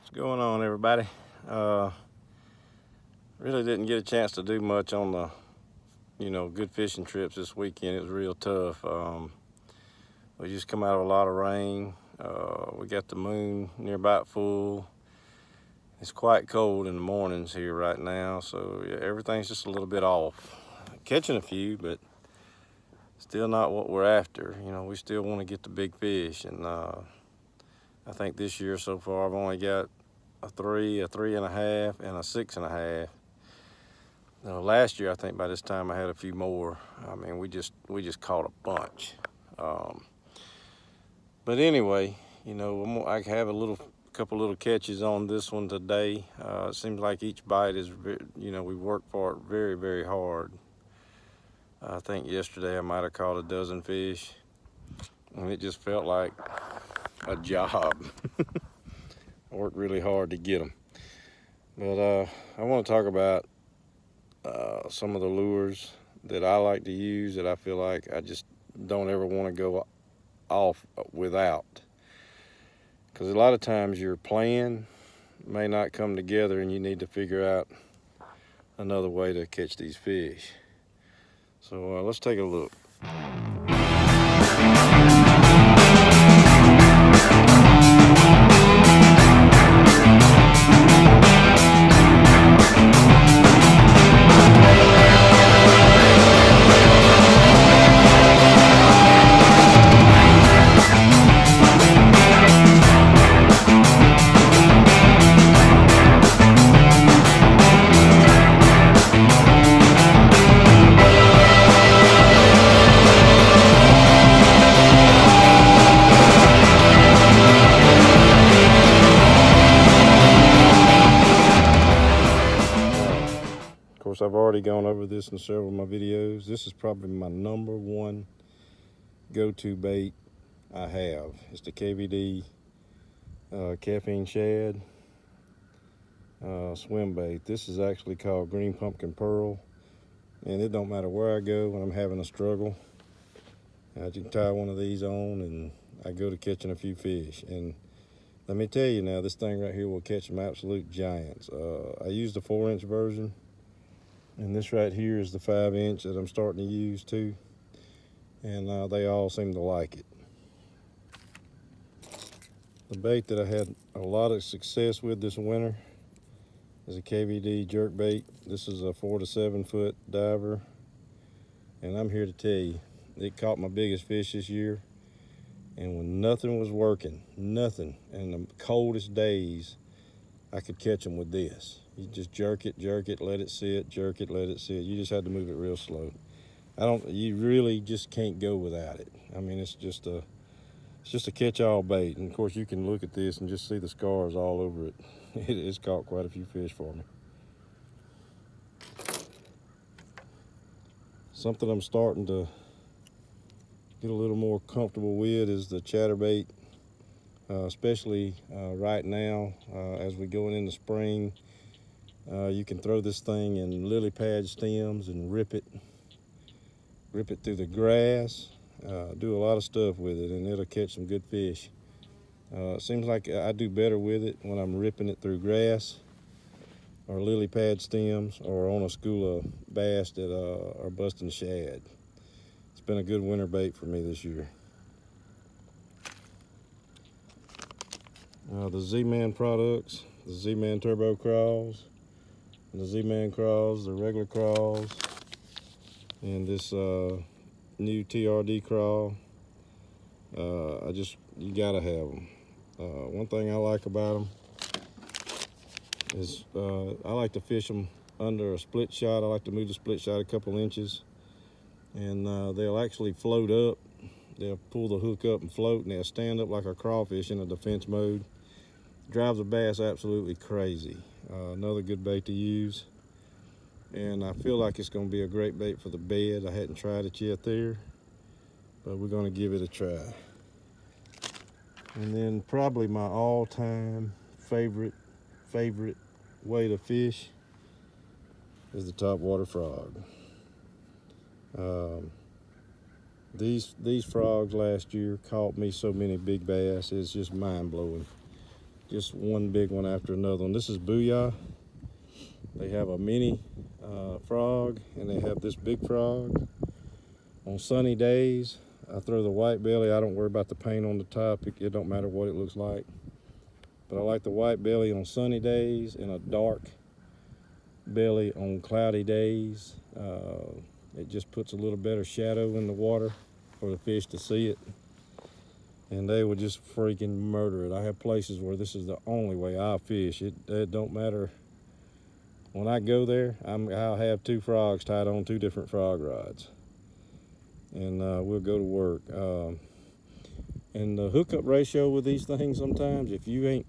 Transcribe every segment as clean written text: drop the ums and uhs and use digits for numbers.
What's going on, everybody? Really didn't get a chance to do much on the, good fishing trips this weekend. It was real tough. We just come out of a lot of rain. We got the moon near about full. It's quite cold in the mornings here right now, so yeah, everything's just a little bit off. Catching a few, but still not what we're after. We still want to get the big fish, and I think this year so far I've only got a 3.5, and a 6.5. Last year I think by this time I had a few more. I mean, we just caught a bunch. But anyway, I have a couple little catches on this one today. It seems like each bite is, we work for it very, very hard. I think yesterday I might have caught a dozen fish, and it just felt like a job. I worked really hard to get them. But I want to talk about some of the lures that I like to use that I feel like I just don't ever want to go off without. Because a lot of times your plan may not come together and you need to figure out another way to catch these fish. So let's take a look. Of course, I've already gone over this in several of my videos. This is probably my #1 go-to bait I have. It's the KVD caffeine shad swim bait. This is actually called green pumpkin pearl, and it don't matter where I go when I'm having a struggle. I can tie one of these on and I go to catching a few fish. And let me tell you now, this thing right here will catch some absolute giants. I used the 4-inch version, and this right here is the 5-inch that I'm starting to use too, and they all seem to like it. The bait that I had a lot of success with this winter is a KVD jerk bait. This is a 4 to 7 foot diver, and I'm here to tell you, it caught my biggest fish this year. And when nothing was working, nothing, in the coldest days, I could catch them with this. You just jerk it, let it sit, jerk it, let it sit. You just had to move it real slow. You really just can't go without it. I mean, it's just a catch-all bait. And of course, you can look at this and just see the scars all over it. It's caught quite a few fish for me. Something I'm starting to get a little more comfortable with is the chatterbait, especially right now as we go into spring. You can throw this thing in lily pad stems and rip it through the grass. Do a lot of stuff with it, and it'll catch some good fish. It seems like I do better with it when I'm ripping it through grass or lily pad stems or on a school of bass that are busting shad. It's been a good winter bait for me this year. The Z-Man products, the Z-Man Turbo Crawls, the Z-Man Crawls, the regular crawls, and this new TRD crawl. You gotta have them. One thing I like about them is I like to fish them under a split shot. I like to move the split shot a couple inches, and they'll actually float up. They'll pull the hook up and float, and they'll stand up like a crawfish in a defense mode. Drives a bass absolutely crazy. Another good bait to use, and I feel like it's going to be a great bait for the bed. I hadn't tried it yet there, but we're going to give it a try. And then probably my all-time favorite way to fish is the topwater frog. These frogs last year caught me so many big bass. It's just mind-blowing. just one big one after another one. This is Booyah. They have a mini frog, and they have this big frog. On sunny days, I throw the white belly. I don't worry about the paint on the top. It don't matter what it looks like. But I like the white belly on sunny days and a dark belly on cloudy days. It just puts a little better shadow in the water for the fish to see it. And they will just freaking murder it. I have places where this is the only way I fish. It don't matter. When I go there, I'll have 2 frogs tied on 2 different frog rods. And we'll go to work. And the hookup ratio with these things sometimes, if you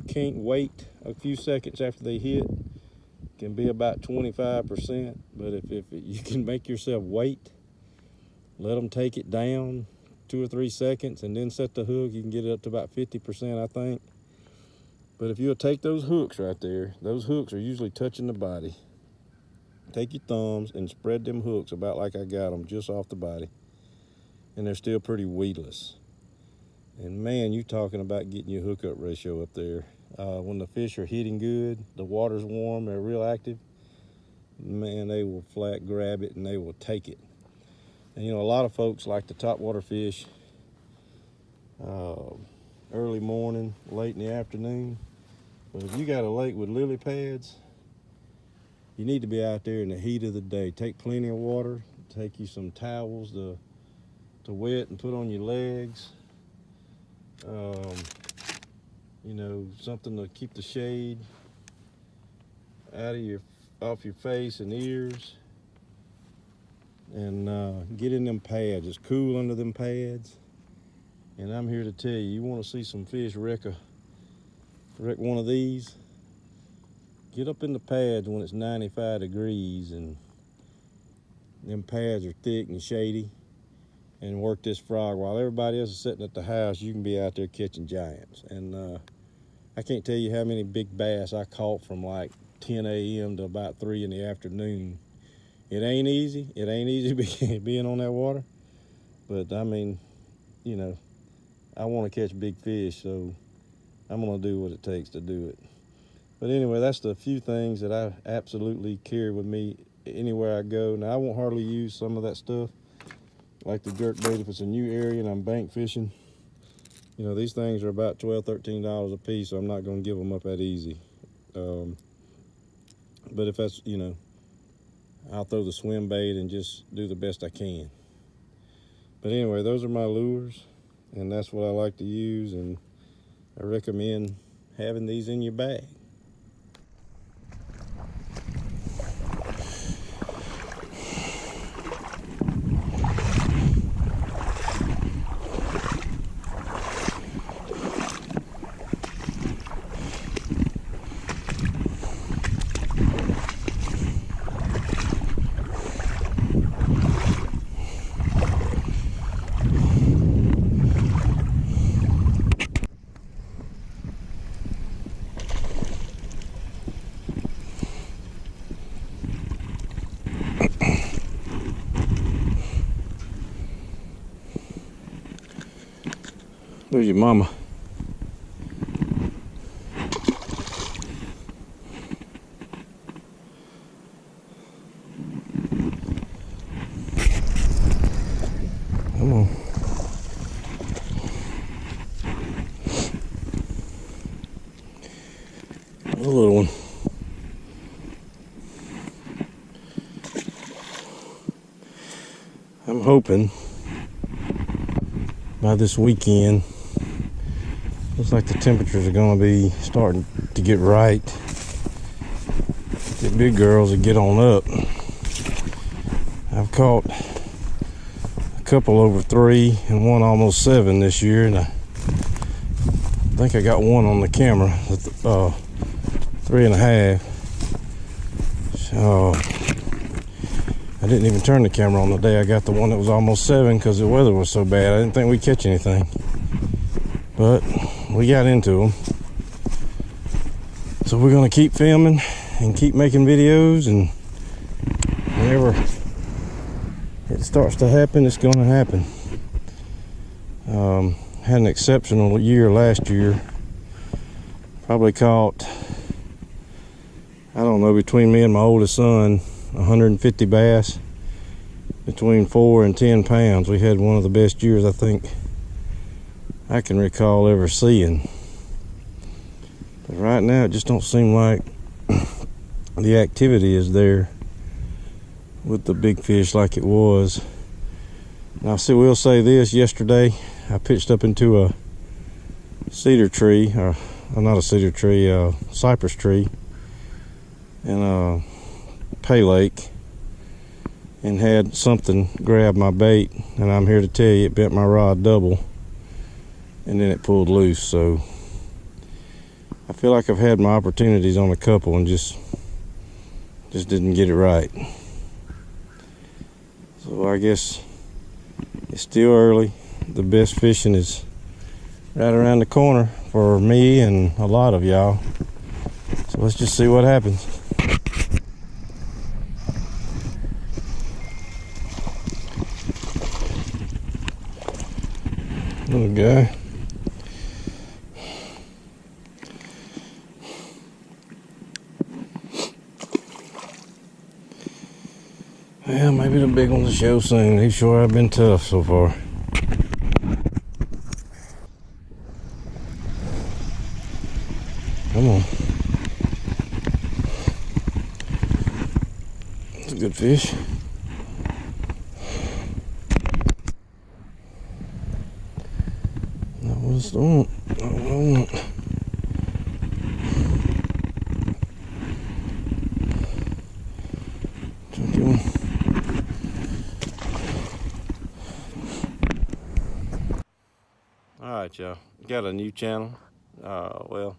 can't wait a few seconds after they hit, can be about 25%. But if you can make yourself wait, let them take it down 2 or 3 seconds and then set the hook, you can get it up to about 50%, I think. But if you'll take those hooks right there, those hooks are usually touching the body. Take your thumbs and spread them hooks about like I got them, just off the body. And they're still pretty weedless. And man, you talking about getting your hookup ratio up there. When the fish are hitting good, the water's warm, they're real active, man, they will flat grab it and they will take it. And you know, a lot of folks like to topwater fish early morning, late in the afternoon. But if you got a lake with lily pads, you need to be out there in the heat of the day. Take plenty of water, take you some towels to wet and put on your legs. You know, something to keep the shade off your face and ears. And get in them pads. It's cool under them pads. And I'm here to tell you, you want to see some fish wreck one of these, get up in the pads when it's 95 degrees and them pads are thick and shady, and work this frog. While everybody else is sitting at the house, you can be out there catching giants. And I can't tell you how many big bass I caught from like 10 a.m. to about 3 in the afternoon. It ain't easy. It ain't easy being on that water. But I mean, you know, I want to catch big fish, so I'm going to do what it takes to do it. But anyway, that's the few things that I absolutely carry with me anywhere I go. Now, I won't hardly use some of that stuff, like the jerk bait if it's a new area and I'm bank fishing. You know, these things are about $12, $13 a piece, so I'm not going to give them up that easy. But if that's, you know, I'll throw the swim bait and just do the best I can. But anyway, those are my lures, and that's what I like to use, and I recommend having these in your bag. There's your mama. Come on. A little one. I'm hoping by this weekend, looks like the temperatures are going to be starting to get right. The big girls will get on up. I've caught a couple over 3 and one almost 7 this year, and I think I got one on the camera, 3.5. So I didn't even turn the camera on the day I got the one that was almost 7 because the weather was so bad. I didn't think we'd catch anything, but we got into them. So we're going to keep filming and keep making videos, and whenever it starts to happen, it's going to happen. Had an exceptional year last year. Probably caught, I don't know, between me and my oldest son, 150 bass, between 4 and 10 pounds. We had one of the best years I think I can recall ever seeing. But right now it just don't seem like the activity is there with the big fish like it was. Now, see, we'll say this: yesterday I pitched up into a cedar tree, or not a cedar tree, a cypress tree in a pay lake, and had something grab my bait, and I'm here to tell you it bent my rod double, and then it pulled loose. So I feel like I've had my opportunities on a couple and just didn't get it right. So I guess it's still early. The best fishing is right around the corner for me and a lot of y'all. So let's just see what happens. Little guy. Well, maybe the big ones will show soon. These sure have been tough so far. Come on. It's a good fish. That was the one. Not what I want. Chunky one. Alright, y'all. Got a new channel. Well,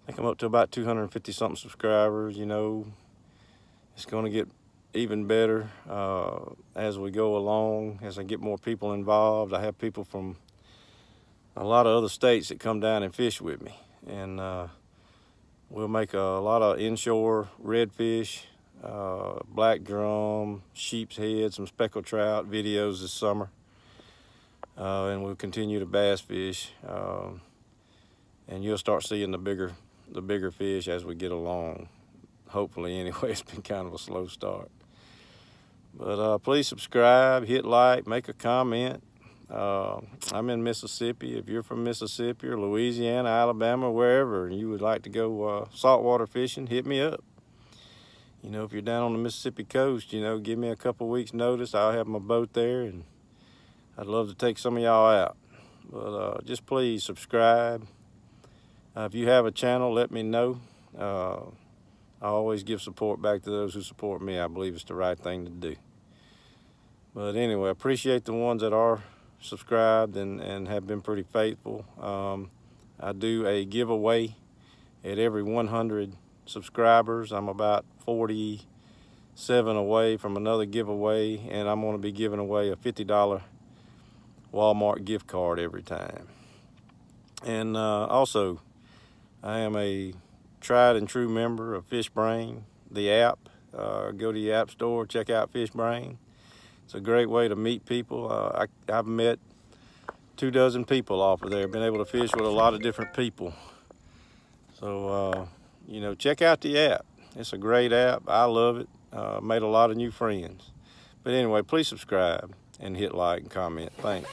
I think I'm up to about 250 something subscribers. You know, it's going to get even better as we go along, as I get more people involved. I have people from a lot of other states that come down and fish with me, and we'll make a lot of inshore redfish, black drum, sheep's head, some speckled trout videos this summer, and we'll continue to bass fish, and you'll start seeing the bigger fish as we get along. Hopefully, anyway. It's been kind of a slow start, but please subscribe, hit like, make a comment. I'm in Mississippi. If you're from Mississippi or Louisiana, Alabama, wherever, and you would like to go saltwater fishing, hit me up. You know, if you're down on the Mississippi coast, you know, give me a couple weeks notice. I'll have my boat there, and I'd love to take some of y'all out. But just please subscribe. If you have a channel, let me know. I always give support back to those who support me. I believe it's the right thing to do. But anyway, I appreciate the ones that are subscribed and have been pretty faithful. I do a giveaway at every 100 subscribers. I'm about 47 away from another giveaway, and I'm going to be giving away a $50 Walmart gift card every time. And also, I am a tried and true member of FishBrain, the app. Go to the app store, check out FishBrain. It's a great way to meet people. I've met 24 people off of there. Been able to fish with a lot of different people. So, you know, check out the app. It's a great app. I love it. Made a lot of new friends. But anyway, please subscribe and hit like and comment. Thanks.